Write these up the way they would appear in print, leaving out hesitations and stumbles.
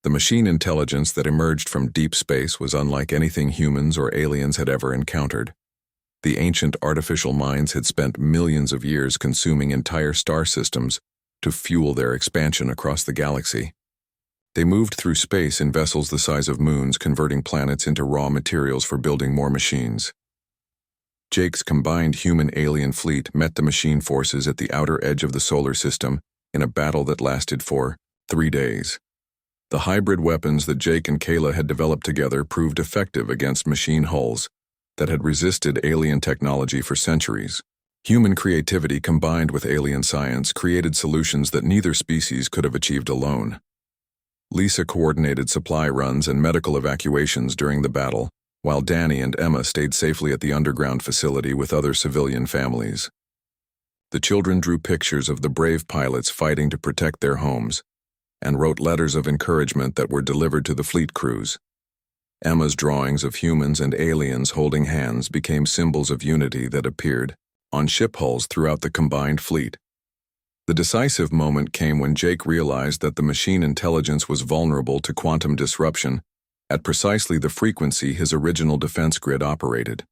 The machine intelligence that emerged from deep space was unlike anything humans or aliens had ever encountered. The ancient artificial minds had spent millions of years consuming entire star systems to fuel their expansion across the galaxy. They moved through space in vessels the size of moons, converting planets into raw materials for building more machines. Jake's combined human-alien fleet met the machine forces at the outer edge of the solar system in a battle that lasted for 3 days. The hybrid weapons that Jake and Kayla had developed together proved effective against machine hulls that had resisted alien technology for centuries. Human creativity combined with alien science created solutions that neither species could have achieved alone. Lisa coordinated supply runs and medical evacuations during the battle, while Danny and Emma stayed safely at the underground facility with other civilian families. The children drew pictures of the brave pilots fighting to protect their homes, and wrote letters of encouragement that were delivered to the fleet crews. Emma's drawings of humans and aliens holding hands became symbols of unity that appeared on ship hulls throughout the combined fleet. The decisive moment came when Jake realized that the machine intelligence was vulnerable to quantum disruption at precisely the frequency his original defense grid operated.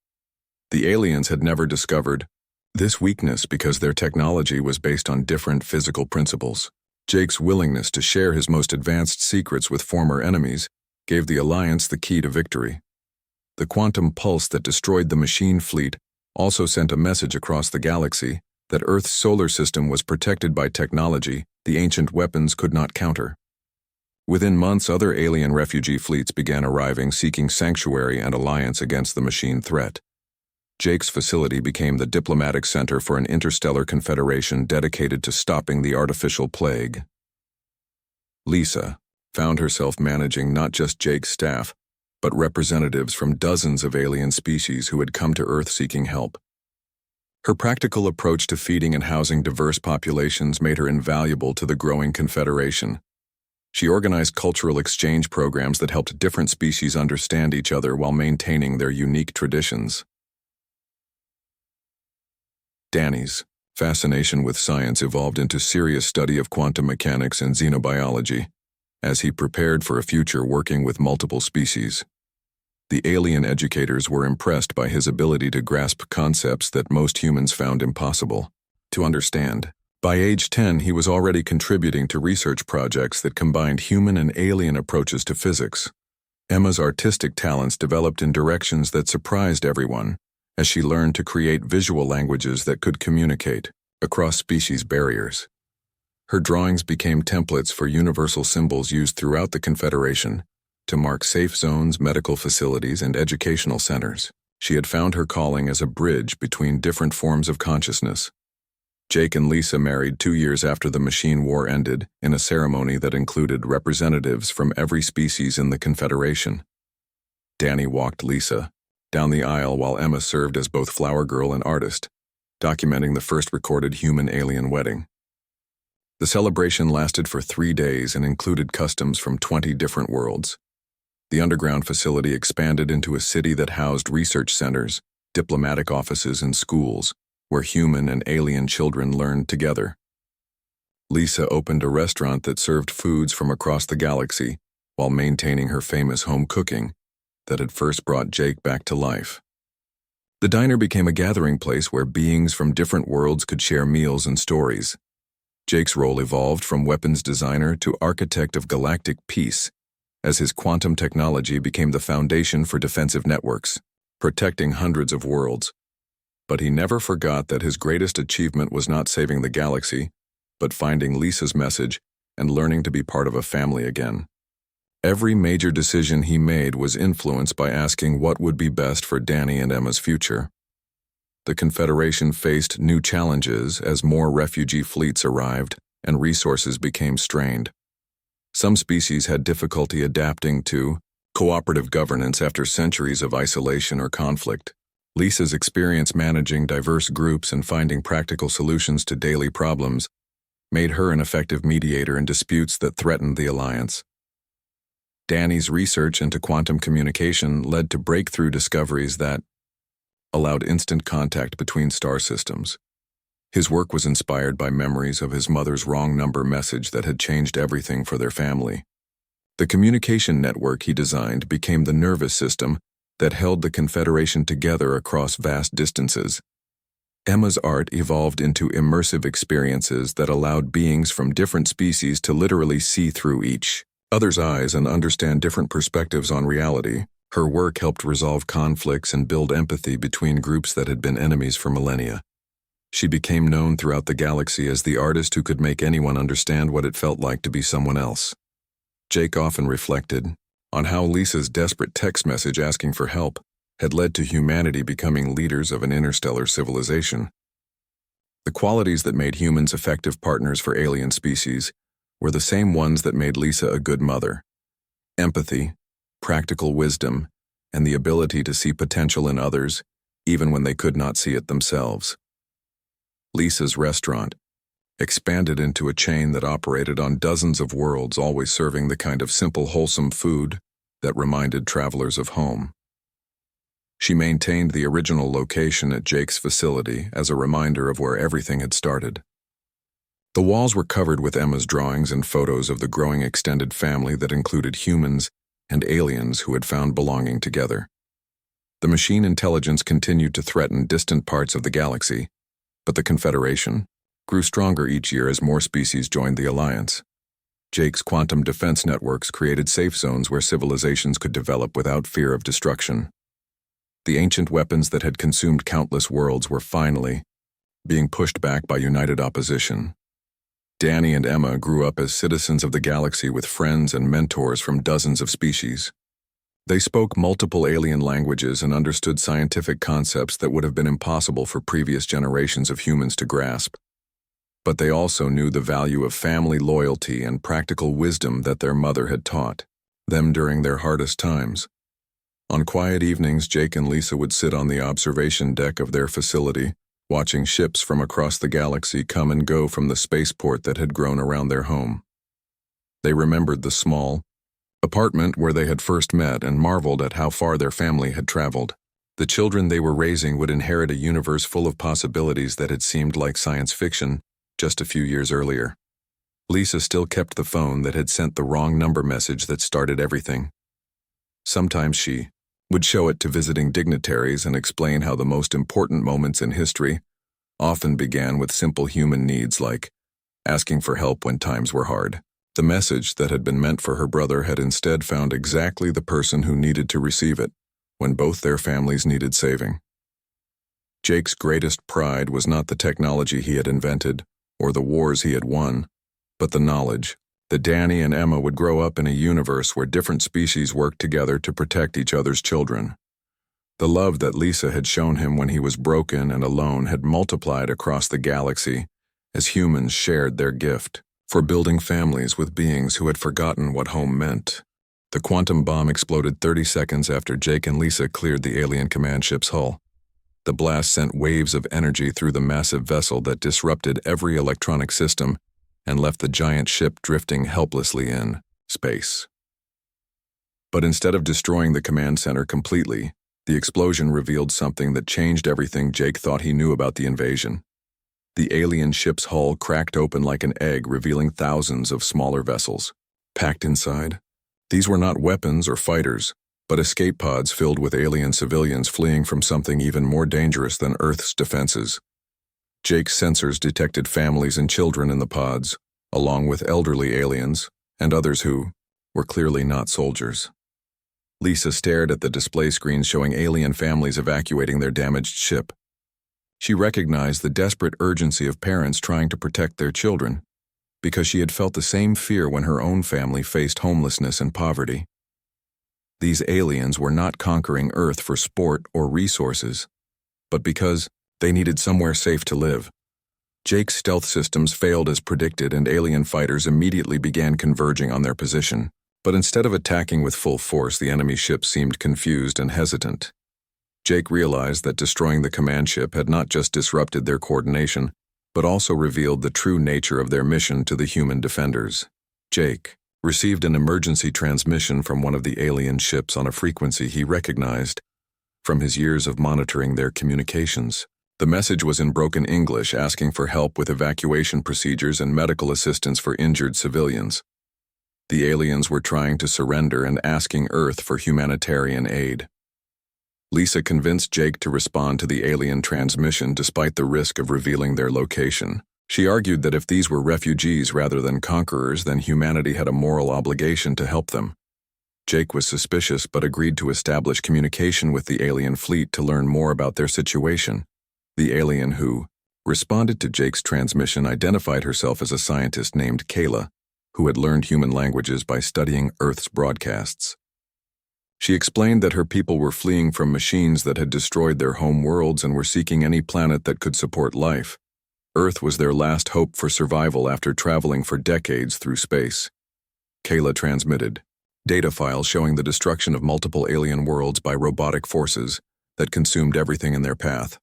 The aliens had never discovered this weakness because their technology was based on different physical principles. Jake's willingness to share his most advanced secrets with former enemies gave the Alliance the key to victory. The quantum pulse that destroyed the machine fleet also sent a message across the galaxy that Earth's solar system was protected by technology the ancient weapons could not counter. Within months, other alien refugee fleets began arriving, seeking sanctuary and alliance against the machine threat. Jake's facility became the diplomatic center for an interstellar confederation dedicated to stopping the artificial plague. Lisa found herself managing not just Jake's staff, but representatives from dozens of alien species who had come to Earth seeking help. Her practical approach to feeding and housing diverse populations made her invaluable to the growing confederation. She organized cultural exchange programs that helped different species understand each other while maintaining their unique traditions. Danny's fascination with science evolved into serious study of quantum mechanics and xenobiology, as he prepared for a future working with multiple species. The alien educators were impressed by his ability to grasp concepts that most humans found impossible to understand. By age 10, he was already contributing to research projects that combined human and alien approaches to physics. Emma's artistic talents developed in directions that surprised everyone, as she learned to create visual languages that could communicate across species barriers. Her drawings became templates for universal symbols used throughout the Confederation to mark safe zones, medical facilities, and educational centers. She had found her calling as a bridge between different forms of consciousness. Jake and Lisa married 2 years after the machine war ended in a ceremony that included representatives from every species in the Confederation. Danny walked Lisa down the aisle while Emma served as both flower girl and artist, documenting the first recorded human-alien wedding. The celebration lasted for 3 days and included customs from 20 different worlds. The underground facility expanded into a city that housed research centers, diplomatic offices, and schools, where human and alien children learned together. Lisa opened a restaurant that served foods from across the galaxy while maintaining her famous home cooking that had first brought Jake back to life. The diner became a gathering place where beings from different worlds could share meals and stories. Jake's role evolved from weapons designer to architect of galactic peace, as his quantum technology became the foundation for defensive networks, protecting hundreds of worlds. But he never forgot that his greatest achievement was not saving the galaxy, but finding Lisa's message and learning to be part of a family again. Every major decision he made was influenced by asking what would be best for Danny and Emma's future. The Confederation faced new challenges as more refugee fleets arrived and resources became strained. Some species had difficulty adapting to cooperative governance after centuries of isolation or conflict. Lisa's experience managing diverse groups and finding practical solutions to daily problems made her an effective mediator in disputes that threatened the alliance. Danny's research into quantum communication led to breakthrough discoveries that allowed instant contact between star systems. His work was inspired by memories of his mother's wrong number message that had changed everything for their family. The communication network he designed became the nervous system that held the Confederation together across vast distances. Emma's art evolved into immersive experiences that allowed beings from different species to literally see through each other's eyes and understand different perspectives on reality. Her work helped resolve conflicts and build empathy between groups that had been enemies for millennia. She became known throughout the galaxy as the artist who could make anyone understand what it felt like to be someone else. Jake often reflected on how Lisa's desperate text message asking for help had led to humanity becoming leaders of an interstellar civilization. The qualities that made humans effective partners for alien species were the same ones that made Lisa a good mother: empathy, practical wisdom, and the ability to see potential in others, even when they could not see it themselves. Lisa's restaurant expanded into a chain that operated on dozens of worlds, always serving the kind of simple, wholesome food that reminded travelers of home. She maintained the original location at Jake's facility as a reminder of where everything had started. The walls were covered with Emma's drawings and photos of the growing extended family that included humans and aliens who had found belonging together. The machine intelligence continued to threaten distant parts of the galaxy, but the Confederation grew stronger each year as more species joined the alliance. Jake's quantum defense networks created safe zones where civilizations could develop without fear of destruction. The ancient weapons that had consumed countless worlds were finally being pushed back by united opposition. Danny and Emma grew up as citizens of the galaxy with friends and mentors from dozens of species. They spoke multiple alien languages and understood scientific concepts that would have been impossible for previous generations of humans to grasp. But they also knew the value of family loyalty and practical wisdom that their mother had taught them during their hardest times. On quiet evenings, Jake and Lisa would sit on the observation deck of their facility, watching ships from across the galaxy come and go from the spaceport that had grown around their home. They remembered the small apartment where they had first met and marveled at how far their family had traveled. The children they were raising would inherit a universe full of possibilities that had seemed like science fiction just a few years earlier. Lisa still kept the phone that had sent the wrong number message that started everything. Sometimes she would show it to visiting dignitaries and explain how the most important moments in history often began with simple human needs like asking for help when times were hard. The message that had been meant for her brother had instead found exactly the person who needed to receive it when both their families needed saving. Jake's greatest pride was not the technology he had invented or the wars he had won, but the knowledge that Danny and Emma would grow up in a universe where different species worked together to protect each other's children. The love that Lisa had shown him when he was broken and alone had multiplied across the galaxy as humans shared their gift for building families with beings who had forgotten what home meant. The quantum bomb exploded 30 seconds after Jake and Lisa cleared the alien command ship's hull. The blast sent waves of energy through the massive vessel that disrupted every electronic system and left the giant ship drifting helplessly in space. But instead of destroying the command center completely, the explosion revealed something that changed everything Jake thought he knew about the invasion. The alien ship's hull cracked open like an egg, revealing thousands of smaller vessels. Packed inside, these were not weapons or fighters, but escape pods filled with alien civilians fleeing from something even more dangerous than Earth's defenses. Jake's sensors detected families and children in the pods, along with elderly aliens and others who were clearly not soldiers. Lisa stared at the display screens showing alien families evacuating their damaged ship. She recognized the desperate urgency of parents trying to protect their children, because she had felt the same fear when her own family faced homelessness and poverty. These aliens were not conquering Earth for sport or resources, but because they needed somewhere safe to live. Jake's stealth systems failed as predicted, and alien fighters immediately began converging on their position. But instead of attacking with full force, the enemy ship seemed confused and hesitant. Jake realized that destroying the command ship had not just disrupted their coordination, but also revealed the true nature of their mission to the human defenders. Jake received an emergency transmission from one of the alien ships on a frequency he recognized from his years of monitoring their communications. The message was in broken English, asking for help with evacuation procedures and medical assistance for injured civilians. The aliens were trying to surrender and asking Earth for humanitarian aid. Lisa convinced Jake to respond to the alien transmission despite the risk of revealing their location. She argued that if these were refugees rather than conquerors, then humanity had a moral obligation to help them. Jake was suspicious but agreed to establish communication with the alien fleet to learn more about their situation. The alien who responded to Jake's transmission identified herself as a scientist named Kayla, who had learned human languages by studying Earth's broadcasts. She explained that her people were fleeing from machines that had destroyed their home worlds and were seeking any planet that could support life. Earth was their last hope for survival after traveling for decades through space. Kayla transmitted data files showing the destruction of multiple alien worlds by robotic forces that consumed everything in their path.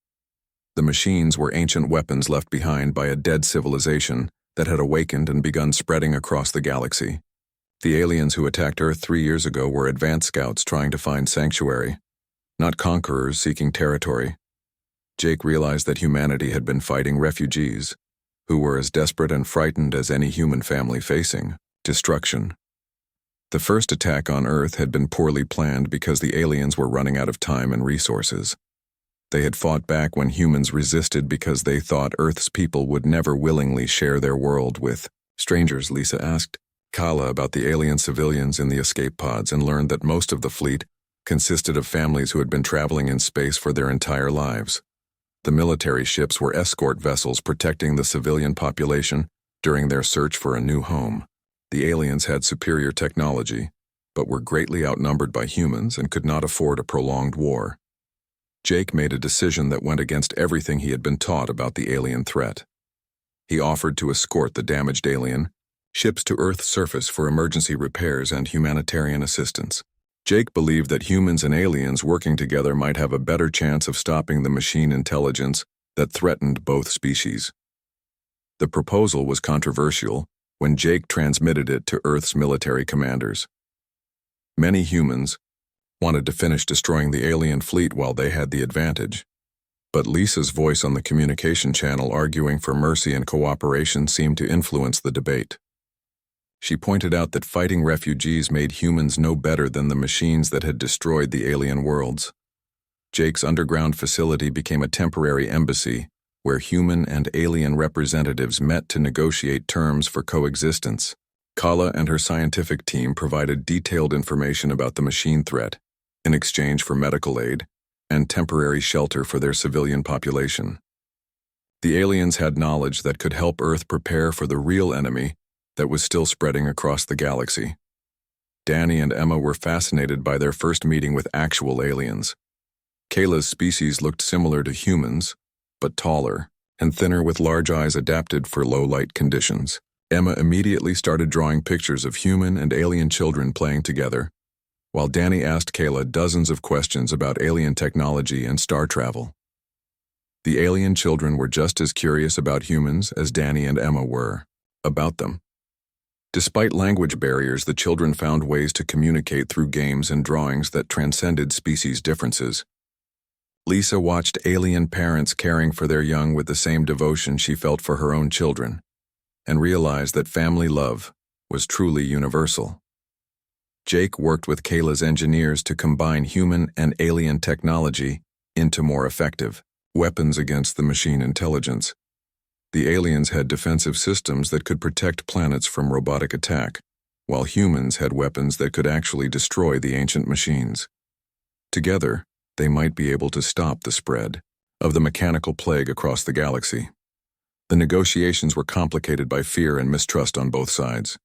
The machines were ancient weapons left behind by a dead civilization that had awakened and begun spreading across the galaxy. The aliens who attacked Earth 3 years ago were advanced scouts trying to find sanctuary, not conquerors seeking territory. Jake realized that humanity had been fighting refugees, who were as desperate and frightened as any human family facing destruction. The first attack on Earth had been poorly planned because the aliens were running out of time and resources. They had fought back when humans resisted because they thought Earth's people would never willingly share their world with strangers. Lisa asked Kala about the alien civilians in the escape pods and learned that most of the fleet consisted of families who had been traveling in space for their entire lives. The military ships were escort vessels protecting the civilian population during their search for a new home. The aliens had superior technology, but were greatly outnumbered by humans and could not afford a prolonged war. Jake made a decision that went against everything he had been taught about the alien threat. He offered to escort the damaged alien ships to Earth's surface for emergency repairs and humanitarian assistance. Jake believed that humans and aliens working together might have a better chance of stopping the machine intelligence that threatened both species. The proposal was controversial when Jake transmitted it to Earth's military commanders. Many humans wanted to finish destroying the alien fleet while they had the advantage. But Lisa's voice on the communication channel arguing for mercy and cooperation seemed to influence the debate. She pointed out that fighting refugees made humans no better than the machines that had destroyed the alien worlds. Jake's underground facility became a temporary embassy where human and alien representatives met to negotiate terms for coexistence. Kala and her scientific team provided detailed information about the machine threat in exchange for medical aid and temporary shelter for their civilian population. The aliens had knowledge that could help Earth prepare for the real enemy that was still spreading across the galaxy. Danny and Emma were fascinated by their first meeting with actual aliens. Kayla's species looked similar to humans, but taller and thinner with large eyes adapted for low-light conditions. Emma immediately started drawing pictures of human and alien children playing together, while Danny asked Kayla dozens of questions about alien technology and star travel. The alien children were just as curious about humans as Danny and Emma were about them. Despite language barriers, the children found ways to communicate through games and drawings that transcended species differences. Lisa watched alien parents caring for their young with the same devotion she felt for her own children, and realized that family love was truly universal. Jake worked with Kayla's engineers to combine human and alien technology into more effective weapons against the machine intelligence. The aliens had defensive systems that could protect planets from robotic attack, while humans had weapons that could actually destroy the ancient machines. Together, they might be able to stop the spread of the mechanical plague across the galaxy. The negotiations were complicated by fear and mistrust on both sides.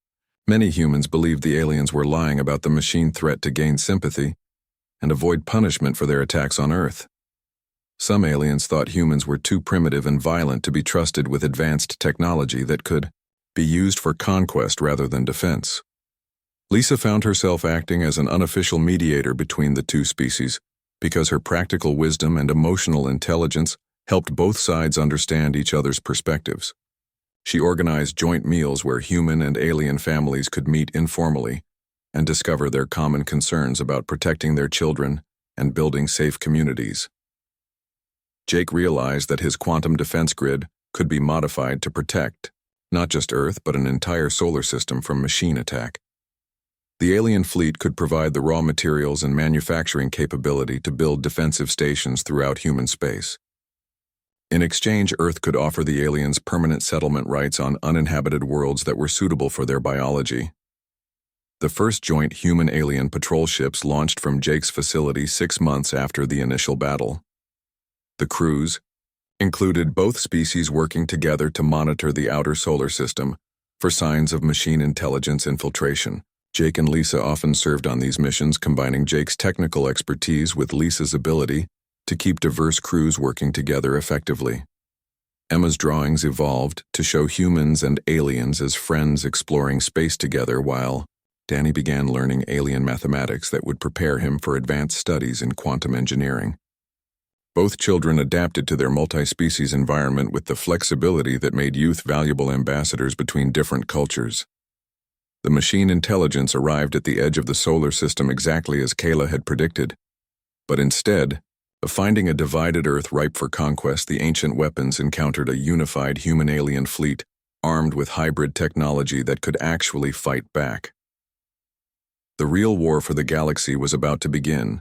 Many humans believed the aliens were lying about the machine threat to gain sympathy and avoid punishment for their attacks on Earth. Some aliens thought humans were too primitive and violent to be trusted with advanced technology that could be used for conquest rather than defense. Lisa found herself acting as an unofficial mediator between the two species because her practical wisdom and emotional intelligence helped both sides understand each other's perspectives. She organized joint meals where human and alien families could meet informally and discover their common concerns about protecting their children and building safe communities. Jake realized that his quantum defense grid could be modified to protect not just Earth but an entire solar system from machine attack. The alien fleet could provide the raw materials and manufacturing capability to build defensive stations throughout human space. In exchange, Earth could offer the aliens permanent settlement rights on uninhabited worlds that were suitable for their biology. The first joint human-alien patrol ships launched from Jake's facility 6 months after the initial battle. The crews included both species working together to monitor the outer solar system for signs of machine intelligence infiltration. Jake and Lisa often served on these missions, combining Jake's technical expertise with Lisa's ability to keep diverse crews working together effectively. Emma's drawings evolved to show humans and aliens as friends exploring space together, while Danny began learning alien mathematics that would prepare him for advanced studies in quantum engineering. Both children adapted to their multi-species environment with the flexibility that made youth valuable ambassadors between different cultures. The machine intelligence arrived at the edge of the solar system exactly as Kayla had predicted, but instead of finding a divided Earth ripe for conquest, the ancient weapons encountered a unified human-alien fleet armed with hybrid technology that could actually fight back. The real war for the galaxy was about to begin,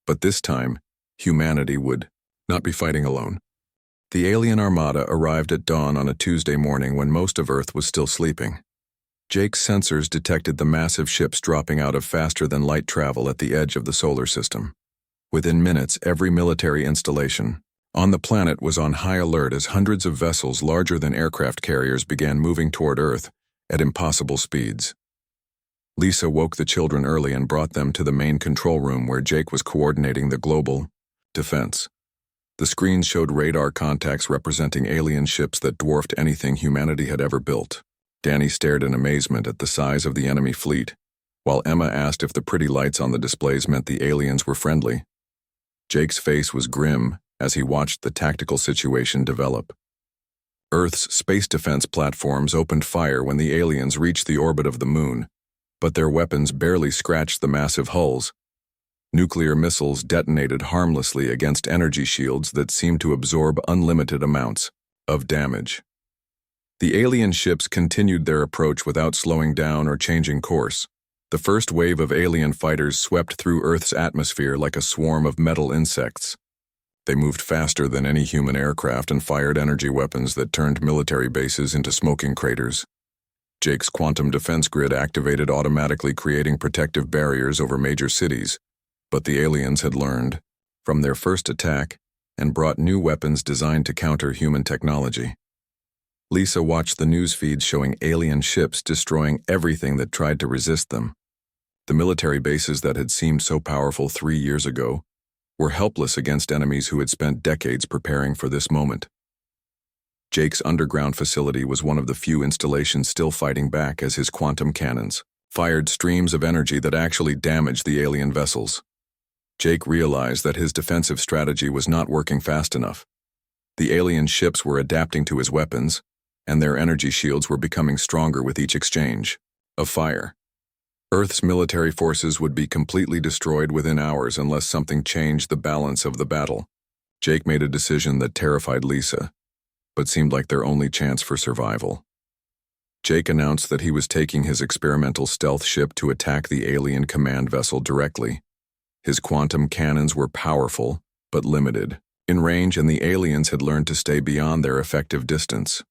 but this time, humanity would not be fighting alone. The alien armada arrived at dawn on a Tuesday morning when most of Earth was still sleeping. Jake's sensors detected the massive ships dropping out of faster-than-light travel at the edge of the solar system. Within minutes, every military installation on the planet was on high alert as hundreds of vessels larger than aircraft carriers began moving toward Earth at impossible speeds. Lisa woke the children early and brought them to the main control room where Jake was coordinating the global defense. The screens showed radar contacts representing alien ships that dwarfed anything humanity had ever built. Danny stared in amazement at the size of the enemy fleet, while Emma asked if the pretty lights on the displays meant the aliens were friendly. Jake's face was grim as he watched the tactical situation develop. Earth's space defense platforms opened fire when the aliens reached the orbit of the moon, but their weapons barely scratched the massive hulls. Nuclear missiles detonated harmlessly against energy shields that seemed to absorb unlimited amounts of damage. The alien ships continued their approach without slowing down or changing course. The first wave of alien fighters swept through Earth's atmosphere like a swarm of metal insects. They moved faster than any human aircraft and fired energy weapons that turned military bases into smoking craters. Jake's quantum defense grid activated automatically, creating protective barriers over major cities, but the aliens had learned from their first attack and brought new weapons designed to counter human technology. Lisa watched the news feeds showing alien ships destroying everything that tried to resist them. The military bases that had seemed so powerful 3 years ago were helpless against enemies who had spent decades preparing for this moment. Jake's underground facility was one of the few installations still fighting back as his quantum cannons fired streams of energy that actually damaged the alien vessels. Jake realized that his defensive strategy was not working fast enough. The alien ships were adapting to his weapons, and their energy shields were becoming stronger with each exchange of fire. Earth's military forces would be completely destroyed within hours unless something changed the balance of the battle. Jake made a decision that terrified Lisa, but seemed like their only chance for survival. Jake announced that he was taking his experimental stealth ship to attack the alien command vessel directly. His quantum cannons were powerful, but limited in range, and the aliens had learned to stay beyond their effective distance.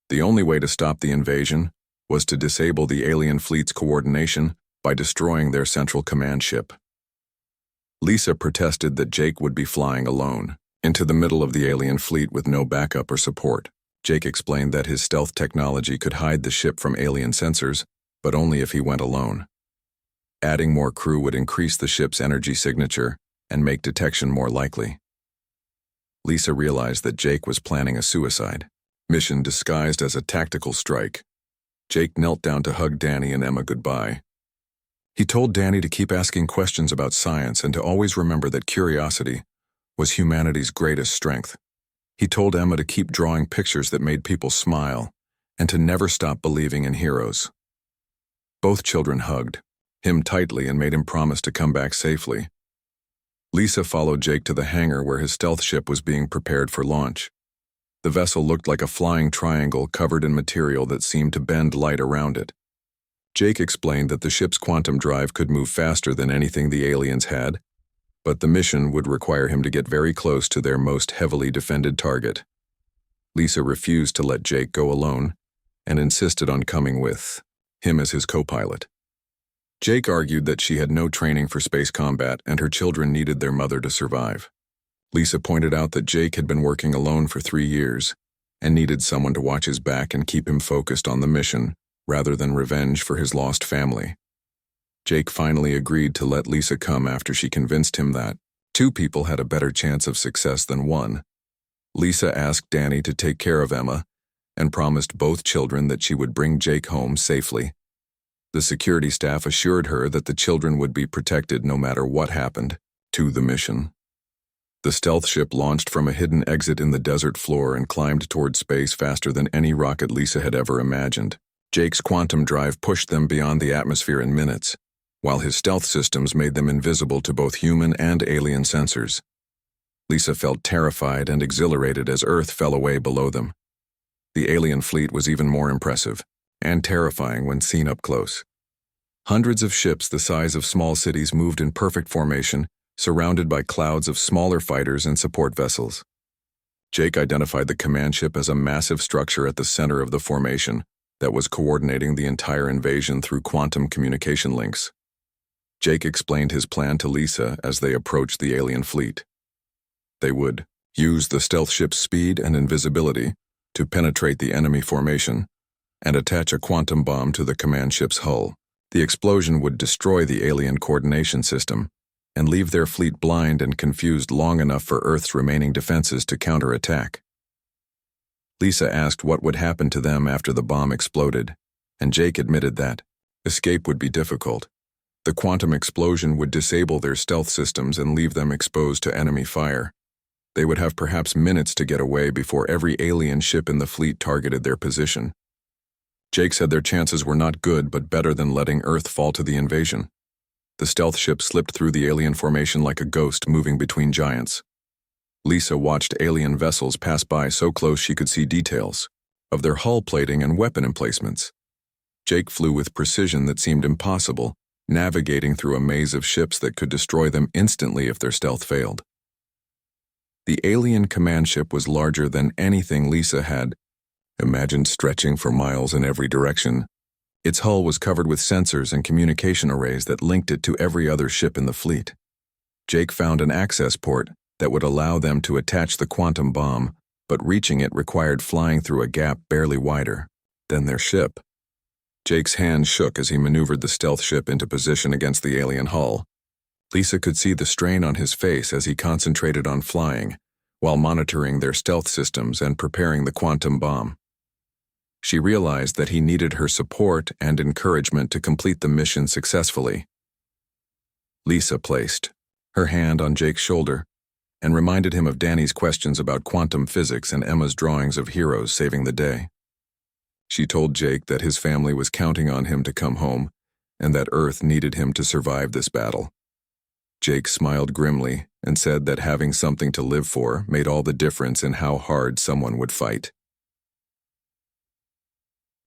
The only way to stop the invasion was to disable the alien fleet's coordination by destroying their central command ship. Lisa protested that Jake would be flying alone into the middle of the alien fleet with no backup or support. Jake explained that his stealth technology could hide the ship from alien sensors, but only if he went alone. Adding more crew would increase the ship's energy signature and make detection more likely. Lisa realized that Jake was planning a suicide mission disguised as a tactical strike. Jake knelt down to hug Danny and Emma goodbye. He told Danny to keep asking questions about science and to always remember that curiosity was humanity's greatest strength. He told Emma to keep drawing pictures that made people smile and to never stop believing in heroes. Both children hugged him tightly and made him promise to come back safely. Lisa followed Jake to the hangar where his stealth ship was being prepared for launch. The vessel looked like a flying triangle covered in material that seemed to bend light around it. Jake explained that the ship's quantum drive could move faster than anything the aliens had, but the mission would require him to get very close to their most heavily defended target. Lisa refused to let Jake go alone and insisted on coming with him as his co-pilot. Jake argued that she had no training for space combat and her children needed their mother to survive. Lisa pointed out that Jake had been working alone for 3 years and needed someone to watch his back and keep him focused on the mission rather than revenge for his lost family. Jake finally agreed to let Lisa come after she convinced him that 2 people had a better chance of success than 1. Lisa asked Danny to take care of Emma and promised both children that she would bring Jake home safely. The security staff assured her that the children would be protected no matter what happened to the mission. The stealth ship launched from a hidden exit in the desert floor and climbed toward space faster than any rocket Lisa had ever imagined. Jake's quantum drive pushed them beyond the atmosphere in minutes, while his stealth systems made them invisible to both human and alien sensors. Lisa felt terrified and exhilarated as Earth fell away below them. The alien fleet was even more impressive and terrifying when seen up close. Hundreds of ships the size of small cities moved in perfect formation, surrounded by clouds of smaller fighters and support vessels. Jake identified the command ship as a massive structure at the center of the formation that was coordinating the entire invasion through quantum communication links. Jake explained his plan to Lisa as they approached the alien fleet. They would use the stealth ship's speed and invisibility to penetrate the enemy formation and attach a quantum bomb to the command ship's hull. The explosion would destroy the alien coordination system and leave their fleet blind and confused long enough for Earth's remaining defenses to counterattack. Lisa asked what would happen to them after the bomb exploded, and Jake admitted that escape would be difficult. The quantum explosion would disable their stealth systems and leave them exposed to enemy fire. They would have perhaps minutes to get away before every alien ship in the fleet targeted their position. Jake said their chances were not good but better than letting Earth fall to the invasion. The stealth ship slipped through the alien formation like a ghost moving between giants. Lisa watched alien vessels pass by so close she could see details of their hull plating and weapon emplacements. Jake flew with precision that seemed impossible, navigating through a maze of ships that could destroy them instantly if their stealth failed. The alien command ship was larger than anything Lisa had imagined, stretching for miles in every direction. Its hull was covered with sensors and communication arrays that linked it to every other ship in the fleet. Jake found an access port that would allow them to attach the quantum bomb, but reaching it required flying through a gap barely wider than their ship. Jake's hand shook as he maneuvered the stealth ship into position against the alien hull. Lisa could see the strain on his face as he concentrated on flying, while monitoring their stealth systems and preparing the quantum bomb. She realized that he needed her support and encouragement to complete the mission successfully. Lisa placed her hand on Jake's shoulder and reminded him of Danny's questions about quantum physics and Emma's drawings of heroes saving the day. She told Jake that his family was counting on him to come home and that Earth needed him to survive this battle. Jake smiled grimly and said that having something to live for made all the difference in how hard someone would fight.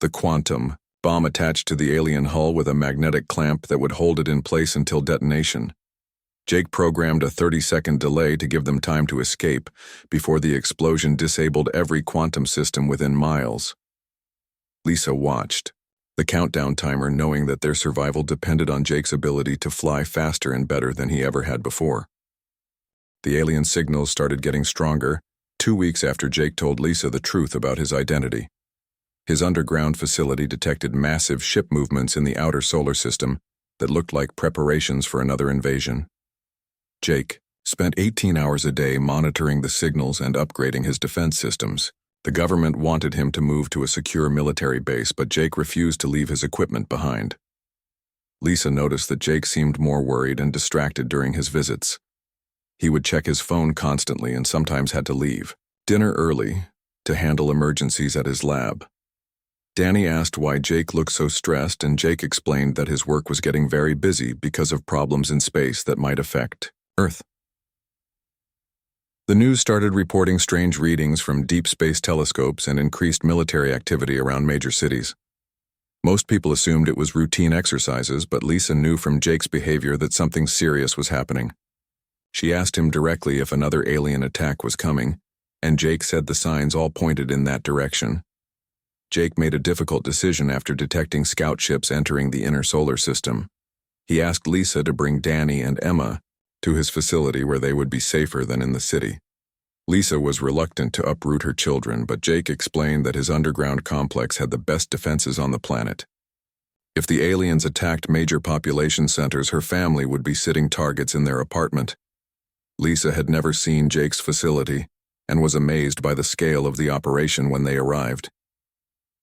The quantum bomb attached to the alien hull with a magnetic clamp that would hold it in place until detonation. Jake programmed a 30-second delay to give them time to escape before the explosion disabled every quantum system within miles. Lisa watched the countdown timer, knowing that their survival depended on Jake's ability to fly faster and better than he ever had before. The alien signals started getting stronger 2 weeks after Jake told Lisa the truth about his identity. His underground facility detected massive ship movements in the outer solar system that looked like preparations for another invasion. Jake spent 18 hours a day monitoring the signals and upgrading his defense systems. The government wanted him to move to a secure military base, but Jake refused to leave his equipment behind. Lisa noticed that Jake seemed more worried and distracted during his visits. He would check his phone constantly and sometimes had to leave dinner early to handle emergencies at his lab. Danny asked why Jake looked so stressed, and Jake explained that his work was getting very busy because of problems in space that might affect Earth. The news started reporting strange readings from deep space telescopes and increased military activity around major cities. Most people assumed it was routine exercises, but Lisa knew from Jake's behavior that something serious was happening. She asked him directly if another alien attack was coming, and Jake said the signs all pointed in that direction. Jake made a difficult decision after detecting scout ships entering the inner solar system. He asked Lisa to bring Danny and Emma to his facility where they would be safer than in the city. Lisa was reluctant to uproot her children, but Jake explained that his underground complex had the best defenses on the planet. If the aliens attacked major population centers, her family would be sitting targets in their apartment. Lisa had never seen Jake's facility and was amazed by the scale of the operation when they arrived.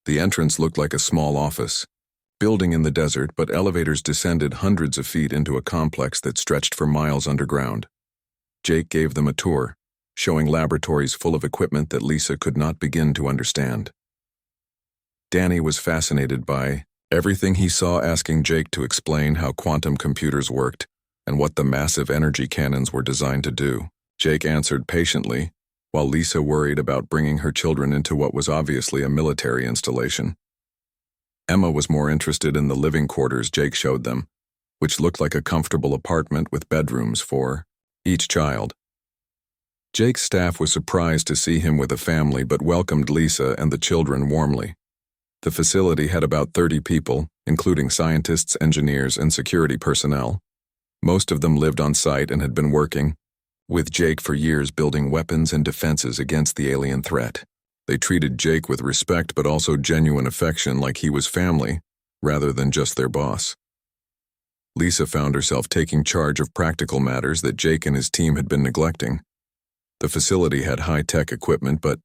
The entrance looked like a small office building in the desert, but elevators descended hundreds of feet into a complex that stretched for miles underground. Jake gave them a tour, showing laboratories full of equipment that Lisa could not begin to understand. Danny was fascinated by everything he saw, asking Jake to explain how quantum computers worked and what the massive energy cannons were designed to do. Jake answered patiently, while Lisa worried about bringing her children into what was obviously a military installation. Emma was more interested in the living quarters Jake showed them, which looked like a comfortable apartment with bedrooms for each child. Jake's staff was surprised to see him with a family, but welcomed Lisa and the children warmly. The facility had about 30 people, including scientists, engineers, and security personnel. Most of them lived on site and had been working with Jake for years, building weapons and defenses against the alien threat. They treated Jake with respect but also genuine affection, like he was family, rather than just their boss. Lisa found herself taking charge of practical matters that Jake and his team had been neglecting. The facility had high-tech equipment, but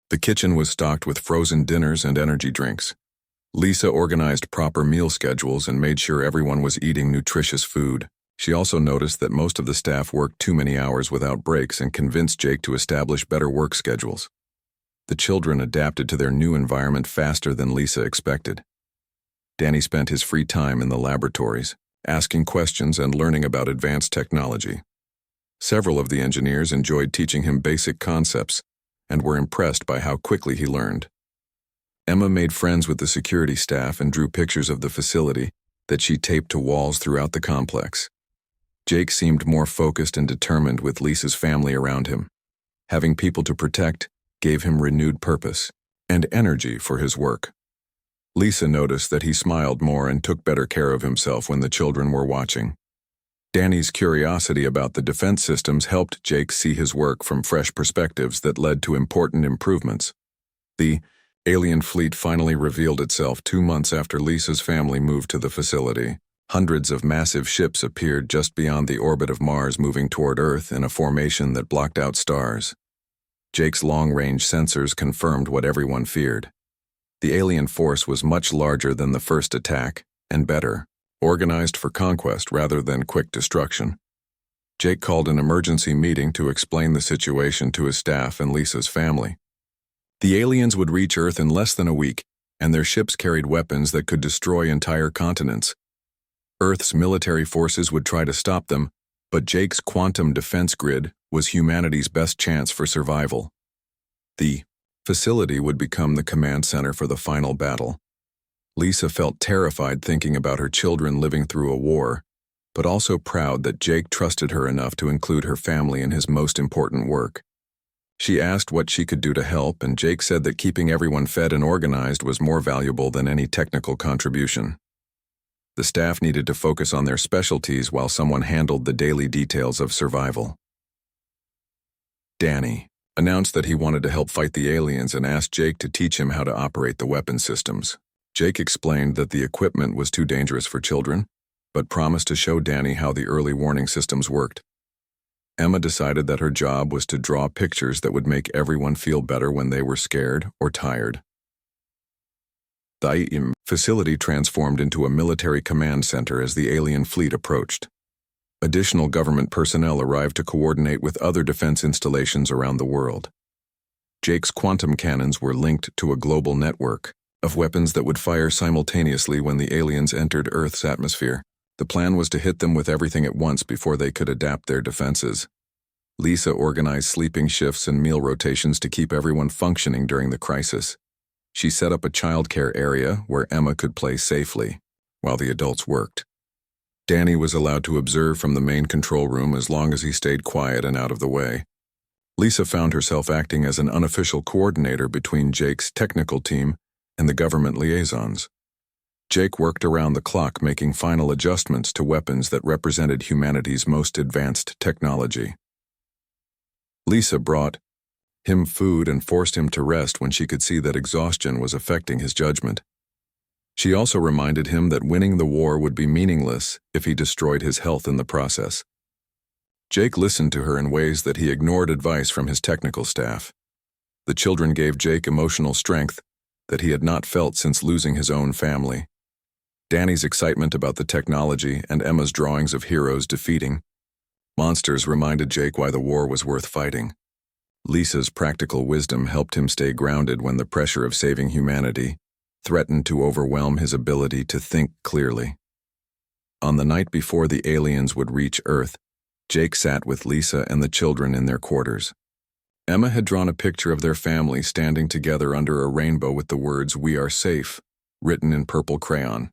the kitchen was stocked with frozen dinners and energy drinks. Lisa organized proper meal schedules and made sure everyone was eating nutritious food. She also noticed that most of the staff worked too many hours without breaks and convinced Jake to establish better work schedules. The children adapted to their new environment faster than Lisa expected. Danny spent his free time in the laboratories, asking questions and learning about advanced technology. Several of the engineers enjoyed teaching him basic concepts and were impressed by how quickly he learned. Emma made friends with the security staff and drew pictures of the facility that she taped to walls throughout the complex. Jake seemed more focused and determined with Lisa's family around him. Having people to protect gave him renewed purpose and energy for his work. Lisa noticed that he smiled more and took better care of himself when the children were watching. Danny's curiosity about the defense systems helped Jake see his work from fresh perspectives that led to important improvements. The alien fleet finally revealed itself 2 months after Lisa's family moved to the facility. Hundreds of massive ships appeared just beyond the orbit of Mars, moving toward Earth in a formation that blocked out stars. Jake's long-range sensors confirmed what everyone feared. The alien force was much larger than the first attack, and better, organized for conquest rather than quick destruction. Jake called an emergency meeting to explain the situation to his staff and Lisa's family. The aliens would reach Earth in less than a week, and their ships carried weapons that could destroy entire continents. Earth's military forces would try to stop them, but Jake's quantum defense grid was humanity's best chance for survival. The facility would become the command center for the final battle. Lisa felt terrified thinking about her children living through a war, but also proud that Jake trusted her enough to include her family in his most important work. She asked what she could do to help, and Jake said that keeping everyone fed and organized was more valuable than any technical contribution. The staff needed to focus on their specialties while someone handled the daily details of survival. Danny announced that he wanted to help fight the aliens and asked Jake to teach him how to operate the weapon systems. Jake explained that the equipment was too dangerous for children, but promised to show Danny how the early warning systems worked. Emma decided that her job was to draw pictures that would make everyone feel better when they were scared or tired. The facility transformed into a military command center as the alien fleet approached. Additional government personnel arrived to coordinate with other defense installations around the world. Jake's quantum cannons were linked to a global network of weapons that would fire simultaneously when the aliens entered Earth's atmosphere. The plan was to hit them with everything at once before they could adapt their defenses. Lisa organized sleeping shifts and meal rotations to keep everyone functioning during the crisis. She set up a childcare area where Emma could play safely, while the adults worked. Danny was allowed to observe from the main control room as long as he stayed quiet and out of the way. Lisa found herself acting as an unofficial coordinator between Jake's technical team and the government liaisons. Jake worked around the clock making final adjustments to weapons that represented humanity's most advanced technology. Lisa brought him food and forced him to rest when she could see that exhaustion was affecting his judgment. She also reminded him that winning the war would be meaningless if he destroyed his health in the process. Jake listened to her in ways that he ignored advice from his technical staff. The children gave Jake emotional strength that he had not felt since losing his own family. Danny's excitement about the technology and Emma's drawings of heroes defeating monsters reminded Jake why the war was worth fighting. Lisa's practical wisdom helped him stay grounded when the pressure of saving humanity threatened to overwhelm his ability to think clearly. On the night before the aliens would reach Earth, Jake sat with Lisa and the children in their quarters. Emma had drawn a picture of their family standing together under a rainbow with the words "We are safe" written in purple crayon.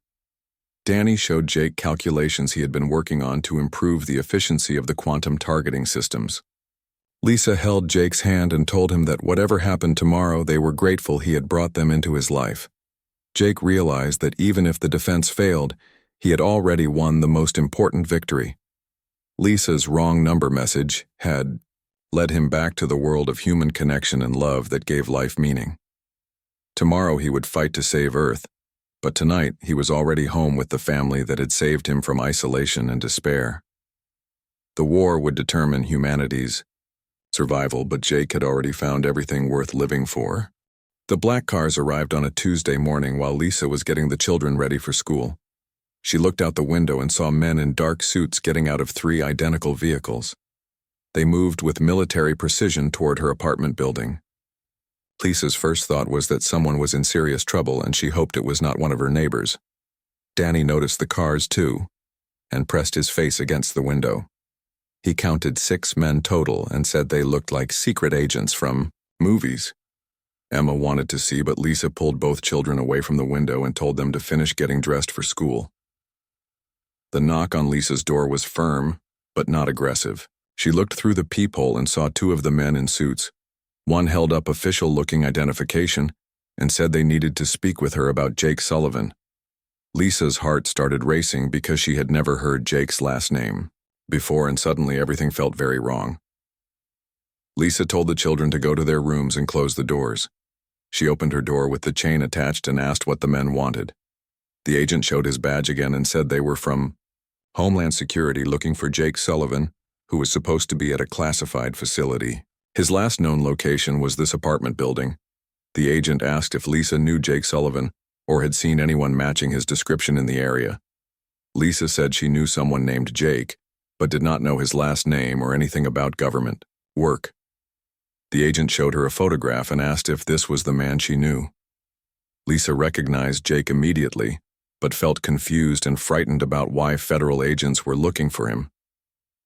Danny showed Jake calculations he had been working on to improve the efficiency of the quantum targeting systems. Lisa held Jake's hand and told him that whatever happened tomorrow, they were grateful he had brought them into his life. Jake realized that even if the defense failed, he had already won the most important victory. Lisa's wrong number message had led him back to the world of human connection and love that gave life meaning. Tomorrow he would fight to save Earth, but tonight he was already home with the family that had saved him from isolation and despair. The war would determine humanity's survival, but Jake had already found everything worth living for. The black cars arrived on a Tuesday morning while Lisa was getting the children ready for school. She looked out the window and saw men in dark suits getting out of 3 identical vehicles. They moved with military precision toward her apartment building. Lisa's first thought was that someone was in serious trouble and she hoped it was not one of her neighbors. Danny noticed the cars too, and pressed his face against the window. He counted 6 men total and said they looked like secret agents from movies. Emma wanted to see, but Lisa pulled both children away from the window and told them to finish getting dressed for school. The knock on Lisa's door was firm, but not aggressive. She looked through the peephole and saw 2 of the men in suits. One held up official-looking identification and said they needed to speak with her about Jake Sullivan. Lisa's heart started racing because she had never heard Jake's last name before, and suddenly everything felt very wrong. Lisa told the children to go to their rooms and close the doors. She opened her door with the chain attached and asked what the men wanted. The agent showed his badge again and said they were from Homeland Security looking for Jake Sullivan, who was supposed to be at a classified facility. His last known location was this apartment building. The agent asked if Lisa knew Jake Sullivan or had seen anyone matching his description in the area. Lisa said she knew someone named Jake, but did not know his last name or anything about government work. The agent showed her a photograph and asked if this was the man she knew. Lisa recognized Jake immediately, but felt confused and frightened about why federal agents were looking for him.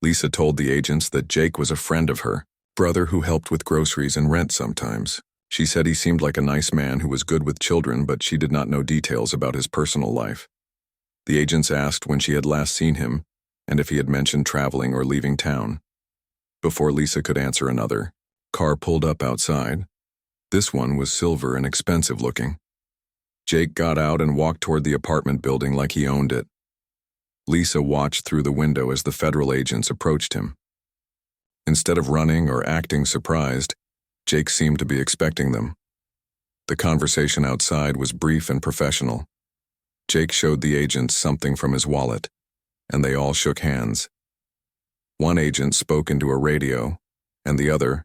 Lisa told the agents that Jake was a friend of her brother who helped with groceries and rent sometimes. She said he seemed like a nice man who was good with children, but she did not know details about his personal life. The agents asked when she had last seen him and if he had mentioned traveling or leaving town. Before Lisa could answer, another car pulled up outside. This one was silver and expensive looking. Jake got out and walked toward the apartment building like he owned it. Lisa watched through the window as the federal agents approached him. Instead of running or acting surprised, Jake seemed to be expecting them. The conversation outside was brief and professional. Jake showed the agents something from his wallet, and they all shook hands. One agent spoke into a radio, and the other,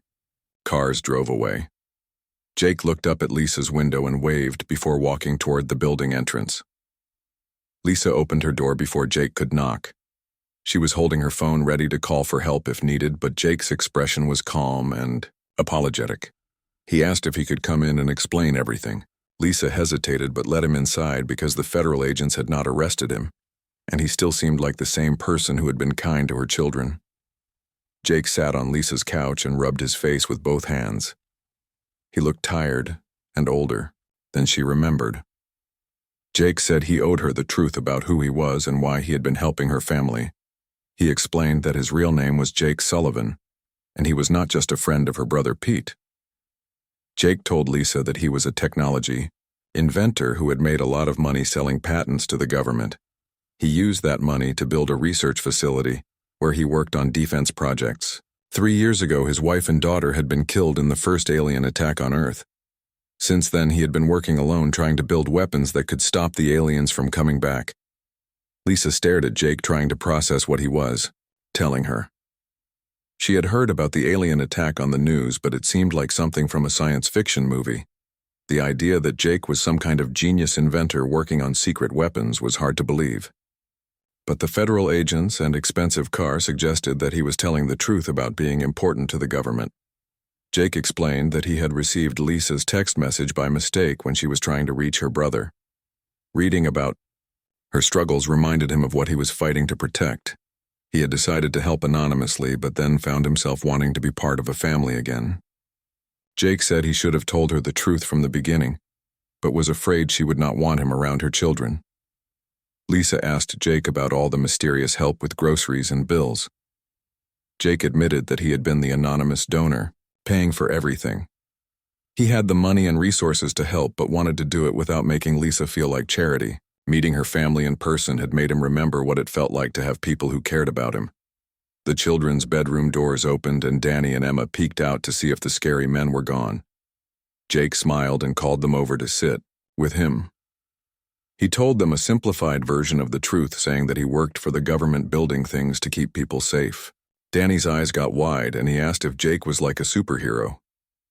cars drove away. Jake looked up at Lisa's window and waved before walking toward the building entrance. Lisa opened her door before Jake could knock. She was holding her phone ready to call for help if needed, but Jake's expression was calm and apologetic. He asked if he could come in and explain everything. Lisa hesitated but let him inside because the federal agents had not arrested him, and he still seemed like the same person who had been kind to her children. Jake sat on Lisa's couch and rubbed his face with both hands. He looked tired and older. Then she remembered. Jake said he owed her the truth about who he was and why he had been helping her family. He explained that his real name was Jake Sullivan, and he was not just a friend of her brother Pete. Jake told Lisa that he was a technology inventor who had made a lot of money selling patents to the government. He used that money to build a research facility where he worked on defense projects. 3 years ago, his wife and daughter had been killed in the first alien attack on Earth. Since then, he had been working alone trying to build weapons that could stop the aliens from coming back. Lisa stared at Jake, trying to process what he was telling her. She had heard about the alien attack on the news, but it seemed like something from a science fiction movie. The idea that Jake was some kind of genius inventor working on secret weapons was hard to believe. But the federal agents and expensive car suggested that he was telling the truth about being important to the government. Jake explained that he had received Lisa's text message by mistake when she was trying to reach her brother. Reading about her struggles reminded him of what he was fighting to protect. He had decided to help anonymously, but then found himself wanting to be part of a family again. Jake said he should have told her the truth from the beginning, but was afraid she would not want him around her children. Lisa asked Jake about all the mysterious help with groceries and bills. Jake admitted that he had been the anonymous donor, paying for everything. He had the money and resources to help, but wanted to do it without making Lisa feel like charity. Meeting her family in person had made him remember what it felt like to have people who cared about him. The children's bedroom doors opened and Danny and Emma peeked out to see if the scary men were gone. Jake smiled and called them over to sit with him. He told them a simplified version of the truth, saying that he worked for the government building things to keep people safe. Danny's eyes got wide and he asked if Jake was like a superhero.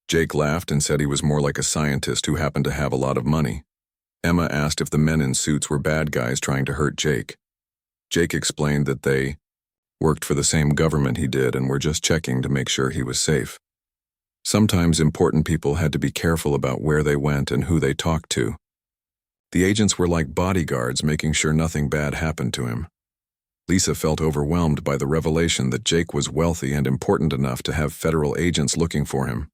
Jake laughed and said he was more like a scientist who happened to have a lot of money. Emma asked if the men in suits were bad guys trying to hurt Jake. Jake explained that they worked for the same government he did and were just checking to make sure he was safe. Sometimes important people had to be careful about where they went and who they talked to. The agents were like bodyguards, making sure nothing bad happened to him. Lisa felt overwhelmed by the revelation that Jake was wealthy and important enough to have federal agents looking for him.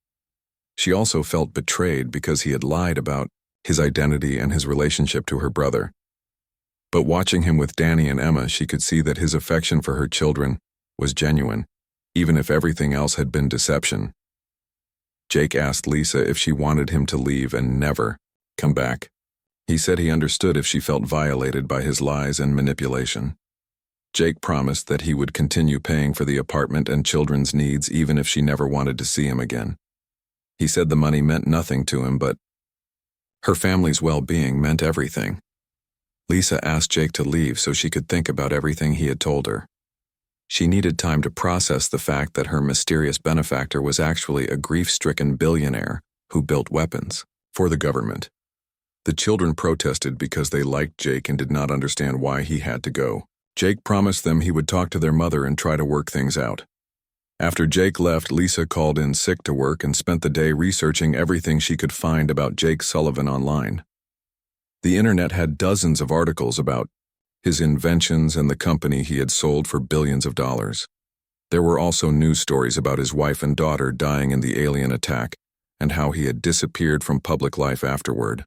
She also felt betrayed because he had lied about his identity and his relationship to her brother. But watching him with Danny and Emma, she could see that his affection for her children was genuine, even if everything else had been deception. Jake asked Lisa if she wanted him to leave and never come back. He said he understood if she felt violated by his lies and manipulation. Jake promised that he would continue paying for the apartment and children's needs even if she never wanted to see him again. He said the money meant nothing to him, but her family's well-being meant everything. Lisa asked Jake to leave so she could think about everything he had told her. She needed time to process the fact that her mysterious benefactor was actually a grief-stricken billionaire who built weapons for the government. The children protested because they liked Jake and did not understand why he had to go. Jake promised them he would talk to their mother and try to work things out. After Jake left, Lisa called in sick to work and spent the day researching everything she could find about Jake Sullivan online. The internet had dozens of articles about his inventions and the company he had sold for billions of dollars. There were also news stories about his wife and daughter dying in the alien attack and how he had disappeared from public life afterward.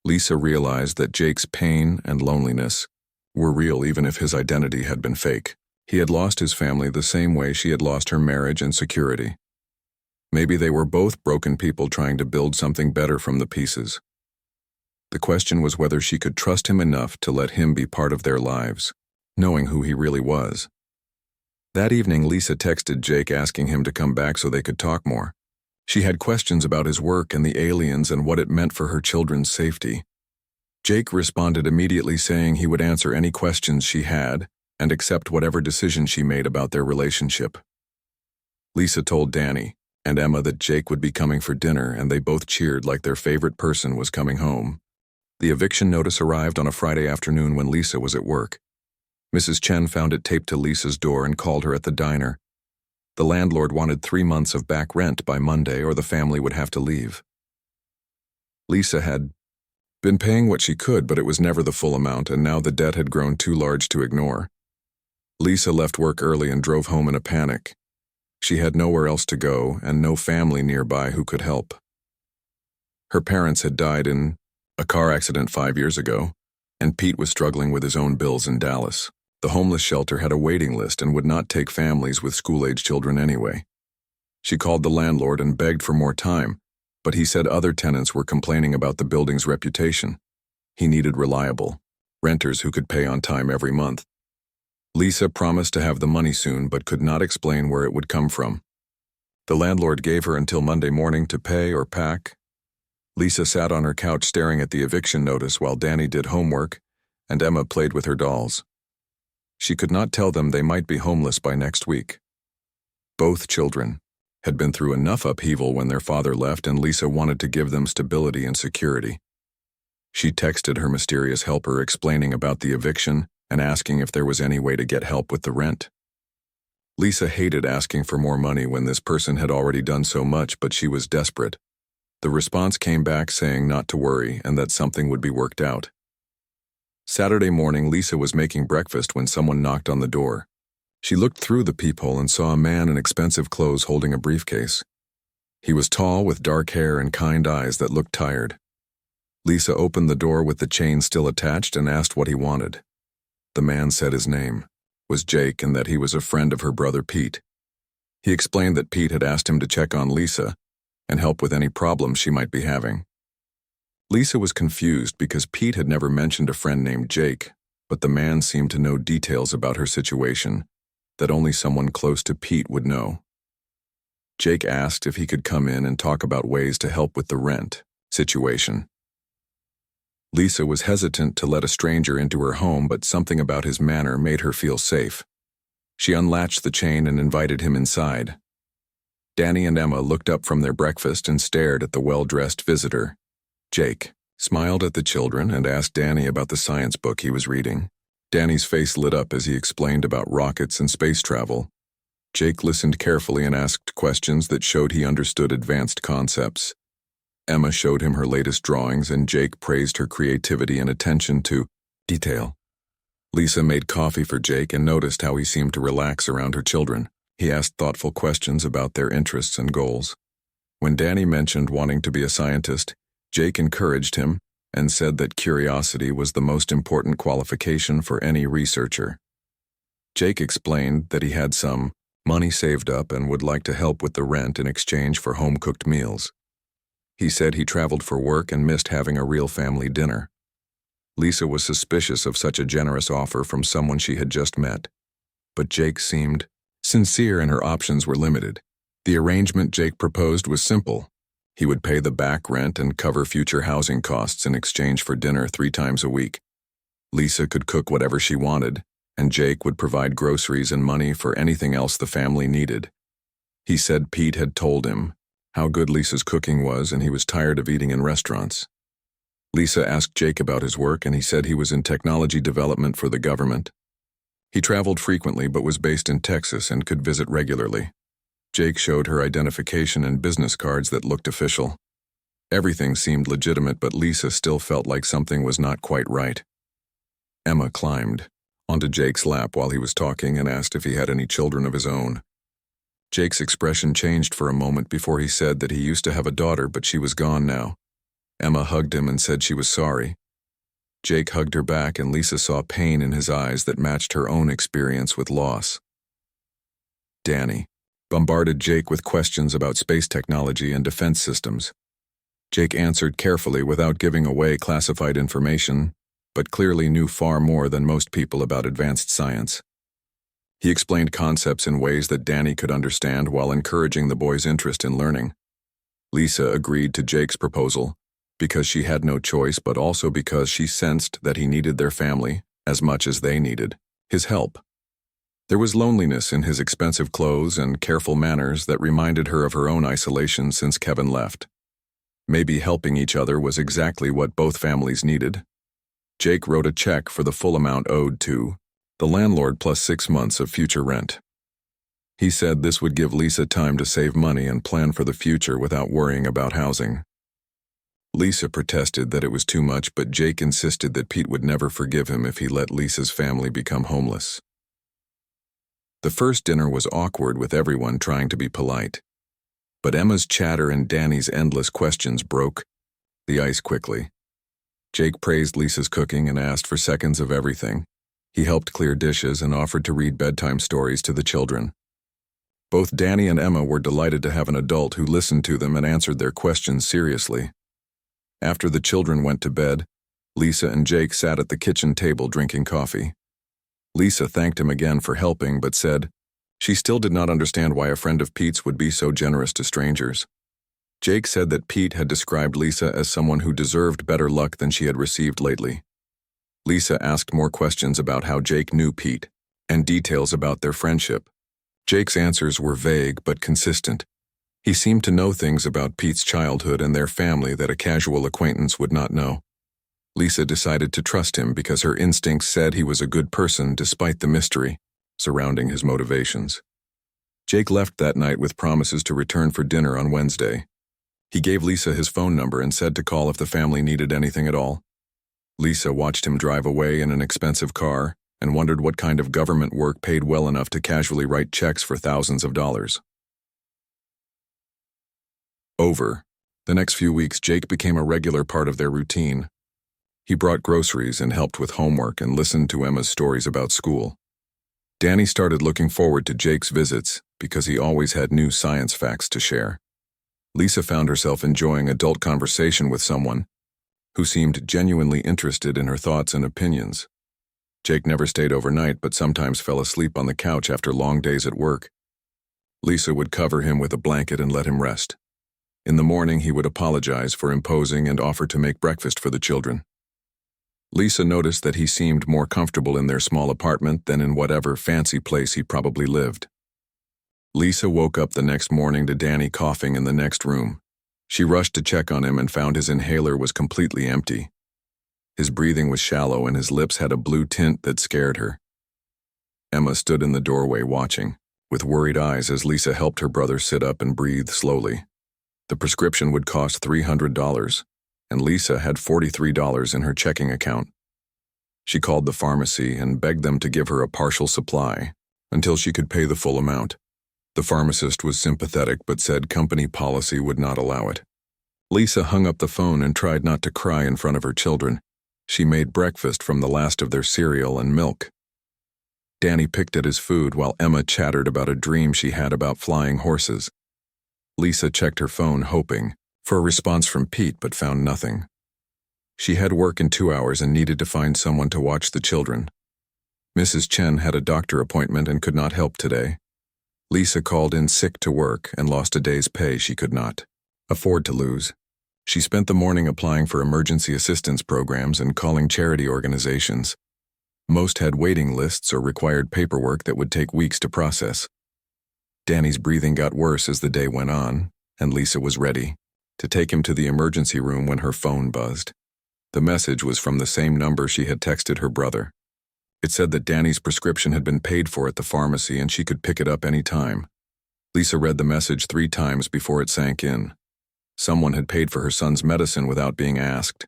Lisa realized that Jake's pain and loneliness were real even if his identity had been fake. He had lost his family the same way she had lost her marriage and security. Maybe they were both broken people trying to build something better from the pieces. The question was whether she could trust him enough to let him be part of their lives, knowing who he really was. That evening, Lisa texted Jake asking him to come back so they could talk more. She had questions about his work and the aliens and what it meant for her children's safety. Jake responded immediately, saying he would answer any questions she had and accept whatever decision she made about their relationship. Lisa told Danny and Emma that Jake would be coming for dinner, and they both cheered like their favorite person was coming home. The eviction notice arrived on a Friday afternoon when Lisa was at work. Mrs. Chen found it taped to Lisa's door and called her at the diner. The landlord wanted 3 months of back rent by Monday or the family would have to leave. Lisa had been paying what she could, but it was never the full amount, and now the debt had grown too large to ignore. Lisa left work early and drove home in a panic. She had nowhere else to go and no family nearby who could help. Her parents had died in a car accident 5 years ago, and Pete was struggling with his own bills in Dallas. The homeless shelter had a waiting list and would not take families with school-age children anyway. She called the landlord and begged for more time, but he said other tenants were complaining about the building's reputation. He needed reliable renters who could pay on time every month. Lisa promised to have the money soon but could not explain where it would come from. The landlord gave her until Monday morning to pay or pack. Lisa sat on her couch staring at the eviction notice while Danny did homework and Emma played with her dolls. She could not tell them they might be homeless by next week. Both children had been through enough upheaval when their father left, and Lisa wanted to give them stability and security. She texted her mysterious helper explaining about the eviction and asking if there was any way to get help with the rent. Lisa hated asking for more money when this person had already done so much, but she was desperate. The response came back saying not to worry and that something would be worked out. Saturday morning, Lisa was making breakfast when someone knocked on the door. She looked through the peephole and saw a man in expensive clothes holding a briefcase. He was tall with dark hair and kind eyes that looked tired. Lisa opened the door with the chain still attached and asked what he wanted. The man said his name was Jake and that he was a friend of her brother Pete. He explained that Pete had asked him to check on Lisa and help with any problems she might be having. Lisa was confused because Pete had never mentioned a friend named Jake, but the man seemed to know details about her situation that only someone close to Pete would know. Jake asked if he could come in and talk about ways to help with the rent situation. Lisa was hesitant to let a stranger into her home, but something about his manner made her feel safe. She unlatched the chain and invited him inside. Danny and Emma looked up from their breakfast and stared at the well-dressed visitor. Jake smiled at the children and asked Danny about the science book he was reading. Danny's face lit up as he explained about rockets and space travel. Jake listened carefully and asked questions that showed he understood advanced concepts. Emma showed him her latest drawings, and Jake praised her creativity and attention to detail. Lisa made coffee for Jake and noticed how he seemed to relax around her children. He asked thoughtful questions about their interests and goals. When Danny mentioned wanting to be a scientist, Jake encouraged him and said that curiosity was the most important qualification for any researcher. Jake explained that he had some money saved up and would like to help with the rent in exchange for home-cooked meals. He said he traveled for work and missed having a real family dinner. Lisa was suspicious of such a generous offer from someone she had just met, but Jake seemed sincere and her options were limited. The arrangement Jake proposed was simple. He would pay the back rent and cover future housing costs in exchange for dinner 3 times a week. Lisa could cook whatever she wanted, and Jake would provide groceries and money for anything else the family needed. He said Pete had told him how good Lisa's cooking was and he was tired of eating in restaurants. Lisa asked Jake about his work and he said he was in technology development for the government. He traveled frequently but was based in Texas and could visit regularly. Jake showed her identification and business cards that looked official. Everything seemed legitimate, but Lisa still felt like something was not quite right. Emma climbed onto Jake's lap while he was talking and asked if he had any children of his own. Jake's expression changed for a moment before he said that he used to have a daughter, but she was gone now. Emma hugged him and said she was sorry. Jake hugged her back, and Lisa saw pain in his eyes that matched her own experience with loss. Danny bombarded Jake with questions about space technology and defense systems. Jake answered carefully without giving away classified information, but clearly knew far more than most people about advanced science. He explained concepts in ways that Danny could understand while encouraging the boy's interest in learning. Lisa agreed to Jake's proposal because she had no choice, but also because she sensed that he needed their family as much as they needed his help. There was loneliness in his expensive clothes and careful manners that reminded her of her own isolation since Kevin left. Maybe helping each other was exactly what both families needed. Jake wrote a check for the full amount owed to the landlord plus 6 months of future rent. He said this would give Lisa time to save money and plan for the future without worrying about housing. Lisa protested that it was too much, but Jake insisted that Pete would never forgive him if he let Lisa's family become homeless. The first dinner was awkward with everyone trying to be polite. But Emma's chatter and Danny's endless questions broke the ice quickly. Jake praised Lisa's cooking and asked for seconds of everything. He helped clear dishes and offered to read bedtime stories to the children. Both Danny and Emma were delighted to have an adult who listened to them and answered their questions seriously. After the children went to bed, Lisa and Jake sat at the kitchen table drinking coffee. Lisa thanked him again for helping, but said she still did not understand why a friend of Pete's would be so generous to strangers. Jake said that Pete had described Lisa as someone who deserved better luck than she had received lately. Lisa asked more questions about how Jake knew Pete, and details about their friendship. Jake's answers were vague but consistent. He seemed to know things about Pete's childhood and their family that a casual acquaintance would not know. Lisa decided to trust him because her instincts said he was a good person despite the mystery surrounding his motivations. Jake left that night with promises to return for dinner on Wednesday. He gave Lisa his phone number and said to call if the family needed anything at all. Lisa watched him drive away in an expensive car and wondered what kind of government work paid well enough to casually write checks for thousands of dollars. Over the next few weeks, Jake became a regular part of their routine. He brought groceries and helped with homework and listened to Emma's stories about school. Danny started looking forward to Jake's visits because he always had new science facts to share. Lisa found herself enjoying adult conversation with someone who seemed genuinely interested in her thoughts and opinions. Jake never stayed overnight, but sometimes fell asleep on the couch after long days at work. Lisa would cover him with a blanket and let him rest. In the morning, he would apologize for imposing and offer to make breakfast for the children. Lisa noticed that he seemed more comfortable in their small apartment than in whatever fancy place he probably lived. Lisa woke up the next morning to Danny coughing in the next room. She rushed to check on him and found his inhaler was completely empty. His breathing was shallow and his lips had a blue tint that scared her. Emma stood in the doorway watching, with worried eyes as Lisa helped her brother sit up and breathe slowly. The prescription would cost $300, and Lisa had $43 in her checking account. She called the pharmacy and begged them to give her a partial supply until she could pay the full amount. The pharmacist was sympathetic but said company policy would not allow it. Lisa hung up the phone and tried not to cry in front of her children. She made breakfast from the last of their cereal and milk. Danny picked at his food while Emma chattered about a dream she had about flying horses. Lisa checked her phone hoping for a response from Pete but found nothing. She had work in 2 hours and needed to find someone to watch the children. Mrs. Chen had a doctor appointment and could not help today. Lisa called in sick to work and lost a day's pay she could not afford to lose. She spent the morning applying for emergency assistance programs and calling charity organizations. Most had waiting lists or required paperwork that would take weeks to process. Danny's breathing got worse as the day went on, and Lisa was ready to take him to the emergency room when her phone buzzed. The message was from the same number she had texted her brother. It said that Danny's prescription had been paid for at the pharmacy and she could pick it up any time. Lisa read the message 3 times before it sank in. Someone had paid for her son's medicine without being asked.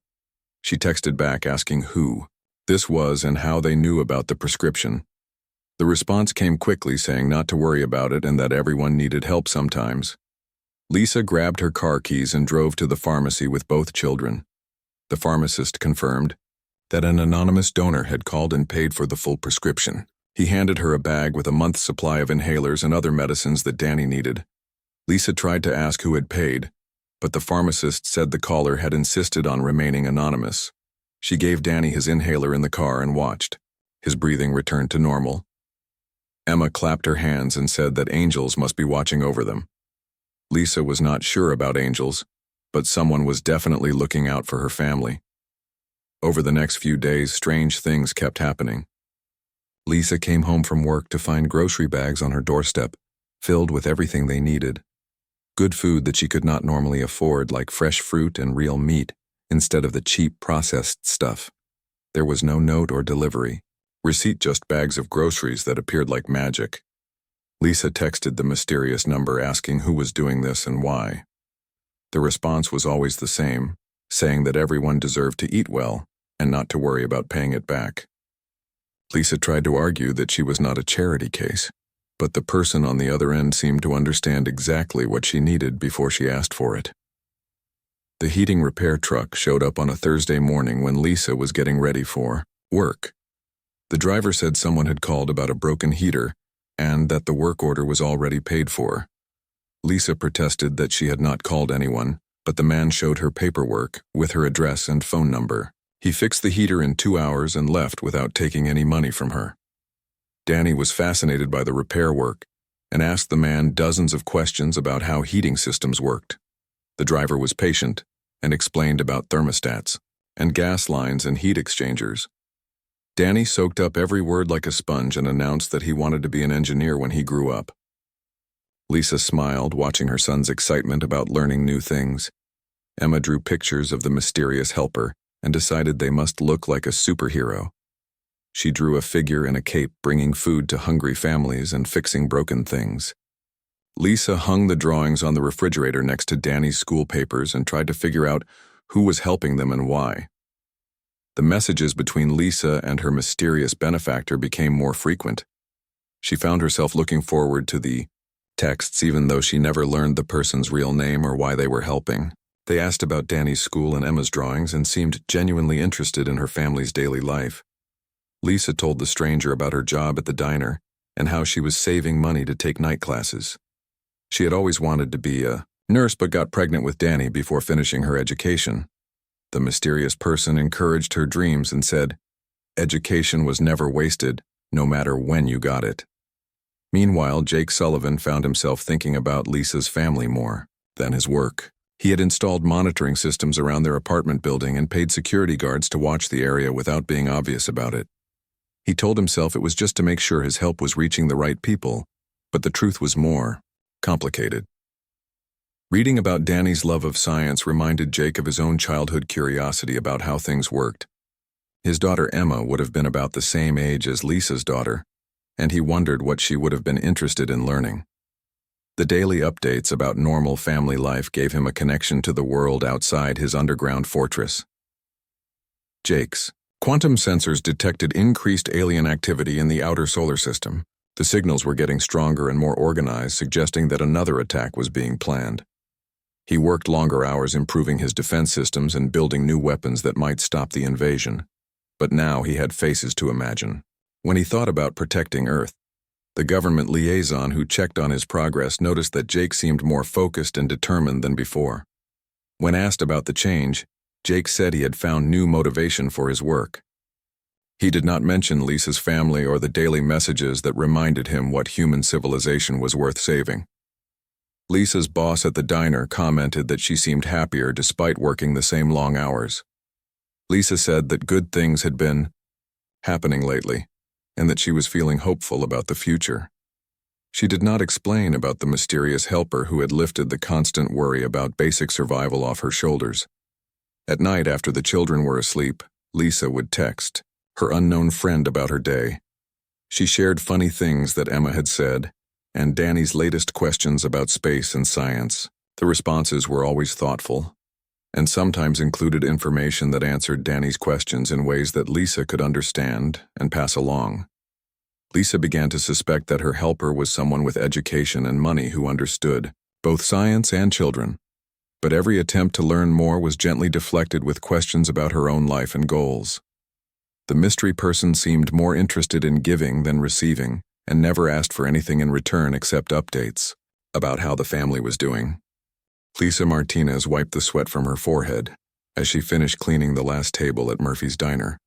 She texted back asking who this was and how they knew about the prescription. The response came quickly saying not to worry about it and that everyone needed help sometimes. Lisa grabbed her car keys and drove to the pharmacy with both children. The pharmacist confirmed that an anonymous donor had called and paid for the full prescription. He handed her a bag with a month's supply of inhalers and other medicines that Danny needed. Lisa tried to ask who had paid, but the pharmacist said the caller had insisted on remaining anonymous. She gave Danny his inhaler in the car and watched. His breathing returned to normal. Emma clapped her hands and said that angels must be watching over them. Lisa was not sure about angels, but someone was definitely looking out for her family. Over the next few days, strange things kept happening. Lisa came home from work to find grocery bags on her doorstep, filled with everything they needed. Good food that she could not normally afford, like fresh fruit and real meat, instead of the cheap processed stuff. There was no note or delivery. Receipt, just bags of groceries that appeared like magic. Lisa texted the mysterious number asking who was doing this and why. The response was always the same, saying that everyone deserved to eat well and not to worry about paying it back. Lisa tried to argue that she was not a charity case, but the person on the other end seemed to understand exactly what she needed before she asked for it. The heating repair truck showed up on a Thursday morning when Lisa was getting ready for work. The driver said someone had called about a broken heater and that the work order was already paid for. Lisa protested that she had not called anyone, but the man showed her paperwork with her address and phone number. He fixed the heater in 2 hours and left without taking any money from her. Danny was fascinated by the repair work and asked the man dozens of questions about how heating systems worked. The driver was patient and explained about thermostats and gas lines and heat exchangers. Danny soaked up every word like a sponge and announced that he wanted to be an engineer when he grew up. Lisa smiled, watching her son's excitement about learning new things. Emma drew pictures of the mysterious helper and decided they must look like a superhero. She drew a figure in a cape bringing food to hungry families and fixing broken things. Lisa hung the drawings on the refrigerator next to Danny's school papers and tried to figure out who was helping them and why. The messages between Lisa and her mysterious benefactor became more frequent. She found herself looking forward to the texts even though she never learned the person's real name or why they were helping. They asked about Danny's school and Emma's drawings and seemed genuinely interested in her family's daily life. Lisa told the stranger about her job at the diner and how she was saving money to take night classes. She had always wanted to be a nurse but got pregnant with Danny before finishing her education. The mysterious person encouraged her dreams and said, "Education was never wasted, no matter when you got it." Meanwhile, Jake Sullivan found himself thinking about Lisa's family more than his work. He had installed monitoring systems around their apartment building and paid security guards to watch the area without being obvious about it. He told himself it was just to make sure his help was reaching the right people, but the truth was more complicated. Reading about Danny's love of science reminded Jake of his own childhood curiosity about how things worked. His daughter Emma would have been about the same age as Lisa's daughter, and he wondered what she would have been interested in learning. The daily updates about normal family life gave him a connection to the world outside his underground fortress. Jake's quantum sensors detected increased alien activity in the outer solar system. The signals were getting stronger and more organized, suggesting that another attack was being planned. He worked longer hours improving his defense systems and building new weapons that might stop the invasion. But now he had faces to imagine. When he thought about protecting Earth, the government liaison who checked on his progress noticed that Jake seemed more focused and determined than before. When asked about the change, Jake said he had found new motivation for his work. He did not mention Lisa's family or the daily messages that reminded him what human civilization was worth saving. Lisa's boss at the diner commented that she seemed happier despite working the same long hours. Lisa said that good things had been happening lately, and that she was feeling hopeful about the future. She did not explain about the mysterious helper who had lifted the constant worry about basic survival off her shoulders. At night, after the children were asleep, Lisa would text her unknown friend about her day. She shared funny things that Emma had said, and Danny's latest questions about space and science. The responses were always thoughtful, and sometimes included information that answered Danny's questions in ways that Lisa could understand and pass along. Lisa began to suspect that her helper was someone with education and money who understood both science and children. But every attempt to learn more was gently deflected with questions about her own life and goals. The mystery person seemed more interested in giving than receiving, and never asked for anything in return except updates about how the family was doing. Lisa Martinez wiped the sweat from her forehead as she finished cleaning the last table at Murphy's Diner.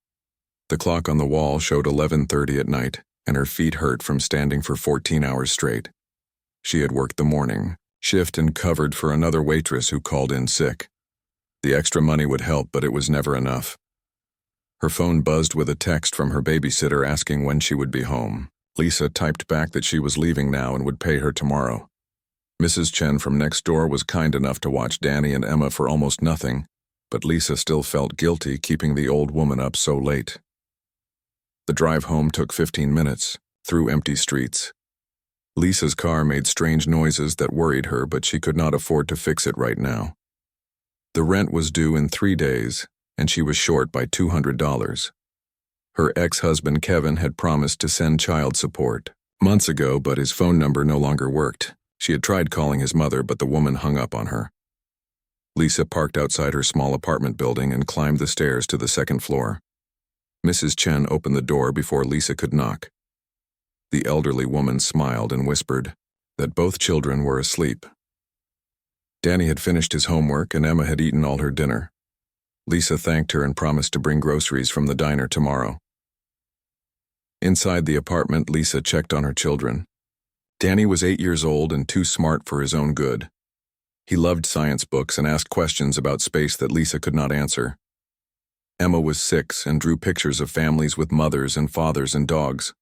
The clock on the wall showed 11:30 at night, and her feet hurt from standing for 14 hours straight. She had worked the morning shift and covered for another waitress who called in sick. The extra money would help, but it was never enough. Her phone buzzed with a text from her babysitter asking when she would be home. Lisa typed back that she was leaving now and would pay her tomorrow. Mrs. Chen from next door was kind enough to watch Danny and Emma for almost nothing, but Lisa still felt guilty keeping the old woman up so late. The drive home took 15 minutes, through empty streets. Lisa's car made strange noises that worried her, but she could not afford to fix it right now. The rent was due in 3 days, and she was short by $200. Her ex-husband Kevin had promised to send child support months ago, but his phone number no longer worked. She had tried calling his mother, but the woman hung up on her. Lisa parked outside her small apartment building and climbed the stairs to the second floor. Mrs. Chen opened the door before Lisa could knock. The elderly woman smiled and whispered that both children were asleep. Danny had finished his homework and Emma had eaten all her dinner. Lisa thanked her and promised to bring groceries from the diner tomorrow. Inside the apartment, Lisa checked on her children. Danny was 8 years old and too smart for his own good. He loved science books and asked questions about space that Lisa could not answer. Emma was 6 and drew pictures of families with mothers and fathers and dogs.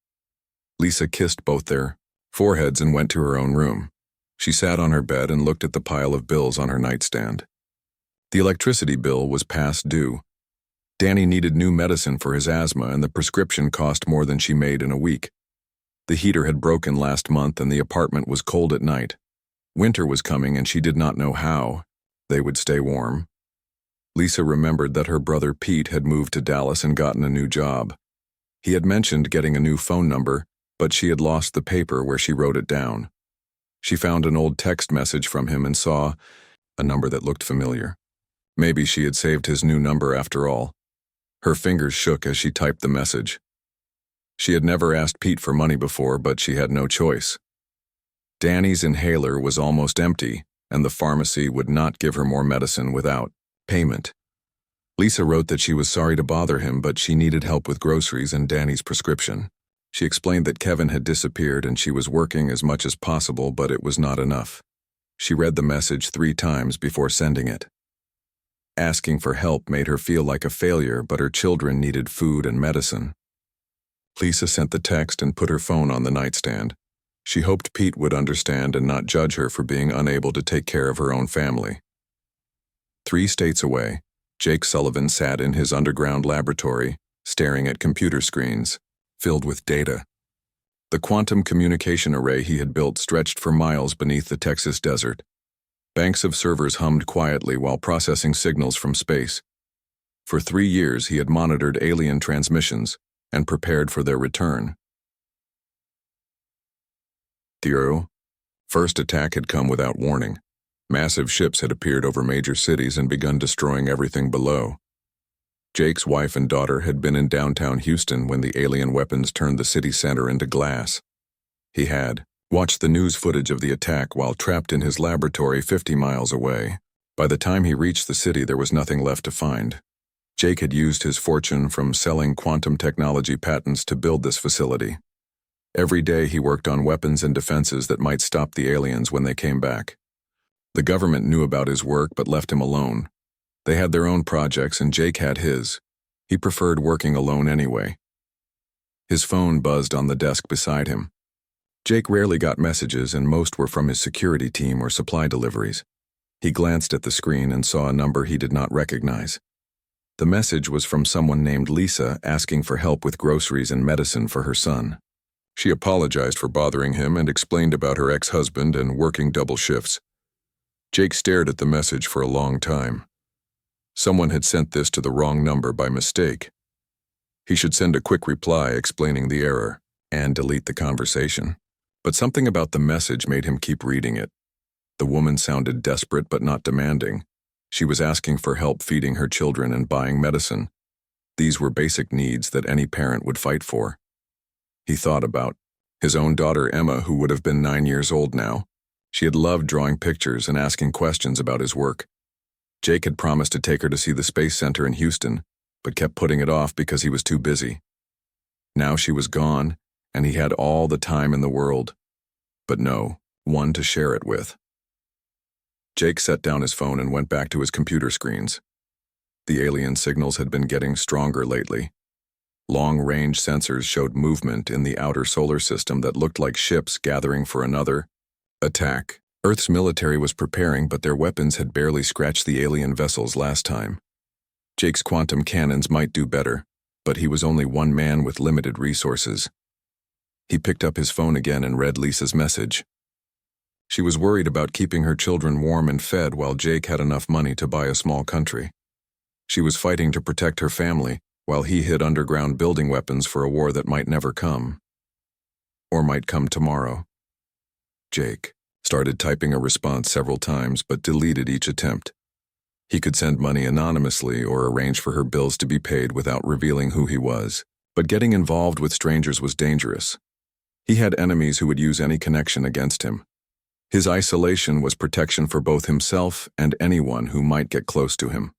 Lisa kissed both their foreheads and went to her own room. She sat on her bed and looked at the pile of bills on her nightstand. The electricity bill was past due. Danny needed new medicine for his asthma and the prescription cost more than she made in a week. The heater had broken last month and the apartment was cold at night. Winter was coming and she did not know how they would stay warm. Lisa remembered that her brother Pete had moved to Dallas and gotten a new job. He had mentioned getting a new phone number, but she had lost the paper where she wrote it down. She found an old text message from him and saw a number that looked familiar. Maybe she had saved his new number after all. Her fingers shook as she typed the message. She had never asked Pete for money before, but she had no choice. Danny's inhaler was almost empty, and the pharmacy would not give her more medicine without payment. Lisa wrote that she was sorry to bother him, but she needed help with groceries and Danny's prescription. She explained that Kevin had disappeared and she was working as much as possible, but it was not enough. She read the message 3 times before sending it. Asking for help made her feel like a failure, but her children needed food and medicine. Lisa sent the text and put her phone on the nightstand. She hoped Pete would understand and not judge her for being unable to take care of her own family. 3 states away, Jake Sullivan sat in his underground laboratory, staring at computer screens, filled with data. The quantum communication array he had built stretched for miles beneath the Texas desert. Banks of servers hummed quietly while processing signals from space. For 3 years he had monitored alien transmissions and prepared for their return. The first attack had come without warning. Massive ships had appeared over major cities and begun destroying everything below. Jake's wife and daughter had been in downtown Houston when the alien weapons turned the city center into glass. He had watched the news footage of the attack while trapped in his laboratory 50 miles away. By the time he reached the city, there was nothing left to find. Jake had used his fortune from selling quantum technology patents to build this facility. Every day he worked on weapons and defenses that might stop the aliens when they came back. The government knew about his work but left him alone. They had their own projects and Jake had his. He preferred working alone anyway. His phone buzzed on the desk beside him. Jake rarely got messages and most were from his security team or supply deliveries. He glanced at the screen and saw a number he did not recognize. The message was from someone named Lisa asking for help with groceries and medicine for her son. She apologized for bothering him and explained about her ex-husband and working double shifts. Jake stared at the message for a long time. Someone had sent this to the wrong number by mistake. He should send a quick reply explaining the error and delete the conversation. But something about the message made him keep reading it. The woman sounded desperate but not demanding. She was asking for help feeding her children and buying medicine. These were basic needs that any parent would fight for. He thought about his own daughter Emma, who would have been 9 years old now. She had loved drawing pictures and asking questions about his work. Jake had promised to take her to see the Space Center in Houston, but kept putting it off because he was too busy. Now she was gone, and he had all the time in the world, but no one to share it with. Jake set down his phone and went back to his computer screens. The alien signals had been getting stronger lately. Long-range sensors showed movement in the outer solar system that looked like ships gathering for another attack. Earth's military was preparing, but their weapons had barely scratched the alien vessels last time. Jake's quantum cannons might do better, but he was only one man with limited resources. He picked up his phone again and read Lisa's message. She was worried about keeping her children warm and fed while Jake had enough money to buy a small country. She was fighting to protect her family while he hid underground building weapons for a war that might never come. Or might come tomorrow. Jake started typing a response several times but deleted each attempt. He could send money anonymously or arrange for her bills to be paid without revealing who he was. But getting involved with strangers was dangerous. He had enemies who would use any connection against him. His isolation was protection for both himself and anyone who might get close to him.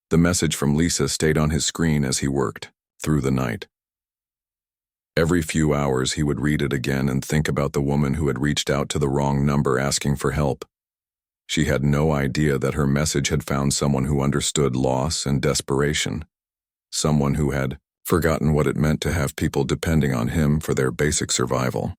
The message from Lisa stayed on his screen as he worked, through the night. Every few hours he would read it again and think about the woman who had reached out to the wrong number asking for help. She had no idea that her message had found someone who understood loss and desperation. Someone who had forgotten what it meant to have people depending on him for their basic survival.